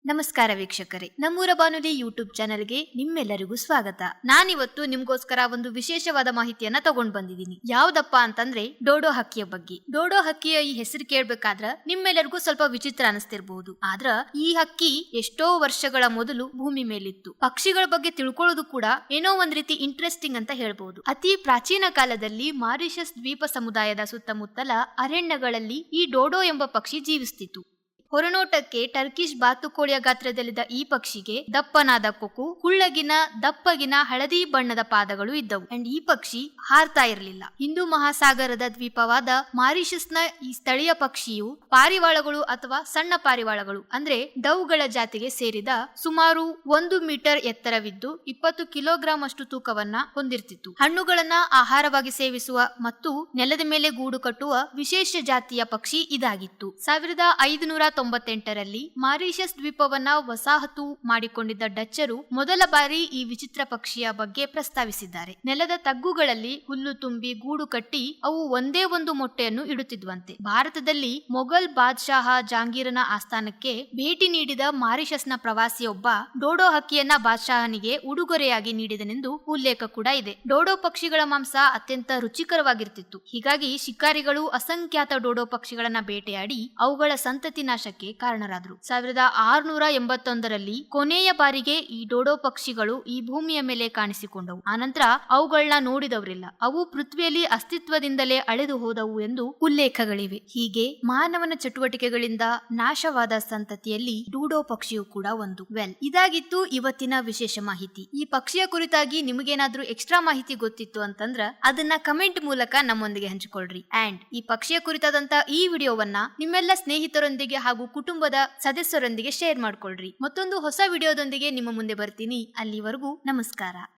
ನಮಸ್ಕಾರ ವೀಕ್ಷಕರೇ, ನಮ್ಮೂರ ಬಾನುಲಿ ಯೂಟ್ಯೂಬ್ ಚಾನೆಲ್ಗೆ ನಿಮ್ಮೆಲ್ಲರಿಗೂ ಸ್ವಾಗತ. ನಾನಿವತ್ತು ನಿಮ್ಗೋಸ್ಕರ ಒಂದು ವಿಶೇಷವಾದ ಮಾಹಿತಿಯನ್ನ ತಗೊಂಡ್ ಬಂದಿದ್ದೀನಿ. ಯಾವ್ದಪ್ಪ ಅಂತಂದ್ರೆ ಡೋಡೋ ಹಕ್ಕಿಯ ಬಗ್ಗೆ. ಡೋಡೋ ಹಕ್ಕಿಯ ಈ ಹೆಸರು ಕೇಳ್ಬೇಕಾದ್ರ ನಿಮ್ಮೆಲ್ಲರಿಗೂ ಸ್ವಲ್ಪ ವಿಚಿತ್ರ ಅನಿಸ್ತಿರ್ಬಹುದು. ಆದ್ರ ಈ ಹಕ್ಕಿ ಎಷ್ಟೋ ವರ್ಷಗಳ ಮೊದಲು ಭೂಮಿ ಮೇಲಿತ್ತು. ಪಕ್ಷಿಗಳ ಬಗ್ಗೆ ತಿಳ್ಕೊಳ್ಳೋದು ಕೂಡ ಏನೋ ಒಂದ್ ರೀತಿ ಇಂಟ್ರೆಸ್ಟಿಂಗ್ ಅಂತ ಹೇಳ್ಬಹುದು. ಅತಿ ಪ್ರಾಚೀನ ಕಾಲದಲ್ಲಿ ಮಾರಿಷಸ್ ದ್ವೀಪ ಸಮುದಾಯದ ಸುತ್ತಮುತ್ತಲ ಅರಣ್ಯಗಳಲ್ಲಿ ಈ ಡೋಡೋ ಎಂಬ ಪಕ್ಷಿ ಜೀವಿಸ್ತಿತ್ತು. ಹೊರನೋಟಕ್ಕೆ ಟರ್ಕಿಶ್ ಬಾತುಕೋಳಿಯ ಗಾತ್ರದಲ್ಲಿದ್ದ ಈ ಪಕ್ಷಿಗೆ ದಪ್ಪನಾದ ಕೊಕ್ಕು, ಕುಳ್ಳಗಿನ ದಪ್ಪಗಿನ ಹಳದಿ ಬಣ್ಣದ ಪಾದಗಳು ಇದ್ದವು. ಅಂಡ್ ಈ ಪಕ್ಷಿ ಹಾರ್ತಾ ಇರಲಿಲ್ಲ. ಹಿಂದೂ ಮಹಾಸಾಗರದ ದ್ವೀಪವಾದ ಮಾರಿಷಸ್ನ ಈ ಸ್ಥಳೀಯ ಪಕ್ಷಿಯು ಪಾರಿವಾಳಗಳು ಅಥವಾ ಸಣ್ಣ ಪಾರಿವಾಳಗಳು ಅಂದ್ರೆ ಡವ್ಗಳ ಜಾತಿಗೆ ಸೇರಿದ ಸುಮಾರು 1 ಮೀಟರ್ ಎತ್ತರವಿದ್ದು 20 ಕಿಲೋಗ್ರಾಂ ಅಷ್ಟು ತೂಕವನ್ನ ಹೊಂದಿರ್ತಿತ್ತು. ಹಣ್ಣುಗಳನ್ನ ಆಹಾರವಾಗಿ ಸೇವಿಸುವ ಮತ್ತು ನೆಲದ ಮೇಲೆ ಗೂಡು ಕಟ್ಟುವ ವಿಶೇಷ ಜಾತಿಯ ಪಕ್ಷಿ ಇದಾಗಿತ್ತು. 1598ರಲ್ಲಿ ಮಾರಿಷಸ್ ದ್ವೀಪವನ್ನ ವಸಾಹತು ಮಾಡಿಕೊಂಡಿದ್ದ ಡಚ್ಚರು ಮೊದಲ ಬಾರಿ ಈ ವಿಚಿತ್ರ ಪಕ್ಷಿಯ ಬಗ್ಗೆ ಪ್ರಸ್ತಾವಿಸಿದ್ದಾರೆ. ನೆಲದ ತಗ್ಗುಗಳಲ್ಲಿ ಹುಲ್ಲು ತುಂಬಿ ಗೂಡು ಕಟ್ಟಿ ಅವು ಒಂದೇ ಒಂದು ಮೊಟ್ಟೆಯನ್ನು ಇಡುತ್ತಿದ್ವಂತೆ. ಭಾರತದಲ್ಲಿ ಮೊಘಲ್ ಬಾದ್ಶಾಹ ಜಹಾಂಗೀರನ ಆಸ್ಥಾನಕ್ಕೆ ಭೇಟಿ ನೀಡಿದ ಮಾರಿಷಸ್ನ ಪ್ರವಾಸಿಯೊಬ್ಬ ಡೋಡೋ ಹಕ್ಕಿಯನ್ನ ಬಾದ್ಶಾಹನಿಗೆ ಉಡುಗೊರೆಯಾಗಿ ನೀಡಿದನೆಂದು ಉಲ್ಲೇಖ ಕೂಡ ಇದೆ. ಡೋಡೋ ಪಕ್ಷಿಗಳ ಮಾಂಸ ಅತ್ಯಂತ ರುಚಿಕರವಾಗಿರ್ತಿತ್ತು. ಹೀಗಾಗಿ ಶಿಕಾರಿಗಳು ಅಸಂಖ್ಯಾತ ಡೋಡೋ ಪಕ್ಷಿಗಳನ್ನ ಬೇಟೆಯಾಡಿ ಅವುಗಳ ಸಂತತಿ ನಾಶಕ್ಕೆ ಕಾರಣರಾದರು. 1681ರಲ್ಲಿ ಕೊನೆಯ ಬಾರಿಗೆ ಈ ಡೋಡೋ ಪಕ್ಷಿಗಳು ಈ ಭೂಮಿಯ ಮೇಲೆ ಕಾಣಿಸಿಕೊಂಡವು. ಆನಂತರ ಅವುಗಳನ್ನ ನೋಡಿದವರಿಲ್ಲ. ಅವು ಪೃಥ್ವಿಯಲ್ಲಿ ಅಸ್ತಿತ್ವದಿಂದಲೇ ಅಳೆದು ಹೋದವು ಎಂದು ಉಲ್ಲೇಖಗಳಿವೆ. ಹೀಗೆ ಮಾನವನ ಚಟುವಟಿಕೆಗಳಿಂದ ನಾಶವಾದ ಸಂತತಿಯಲ್ಲಿ ಡೋಡೋ ಪಕ್ಷಿಯು ಕೂಡ ಒಂದು. ಇದಾಗಿತ್ತು ಇವತ್ತಿನ ವಿಶೇಷ ಮಾಹಿತಿ. ಈ ಪಕ್ಷಿಯ ಕುರಿತಾಗಿ ನಿಮಗೇನಾದ್ರೂ ಎಕ್ಸ್ಟ್ರಾ ಮಾಹಿತಿ ಗೊತ್ತಿತ್ತು ಅಂತಂದ್ರ ಅದನ್ನ ಕಮೆಂಟ್ ಮೂಲಕ ನಮ್ಮೊಂದಿಗೆ ಹಂಚಿಕೊಳ್ಳ್ರಿ. ಅಂಡ್ ಈ ಪಕ್ಷಿಯ ಕುರಿತಾದಂತ ಈ ವಿಡಿಯೋವನ್ನ ನಿಮ್ಮೆಲ್ಲ ಸ್ನೇಹಿತರೊಂದಿಗೆ ಹಾಗೂ ಕುಟುಂಬದ ಸದಸ್ಯರೊಂದಿಗೆ ಶೇರ್ ಮಾಡ್ಕೊಳ್ರಿ. ಮತ್ತೊಂದು ಹೊಸ ವಿಡಿಯೋದೊಂದಿಗೆ ನಿಮ್ಮ ಮುಂದೆ ಬರ್ತೀನಿ. ಅಲ್ಲಿವರೆಗೂ ನಮಸ್ಕಾರ.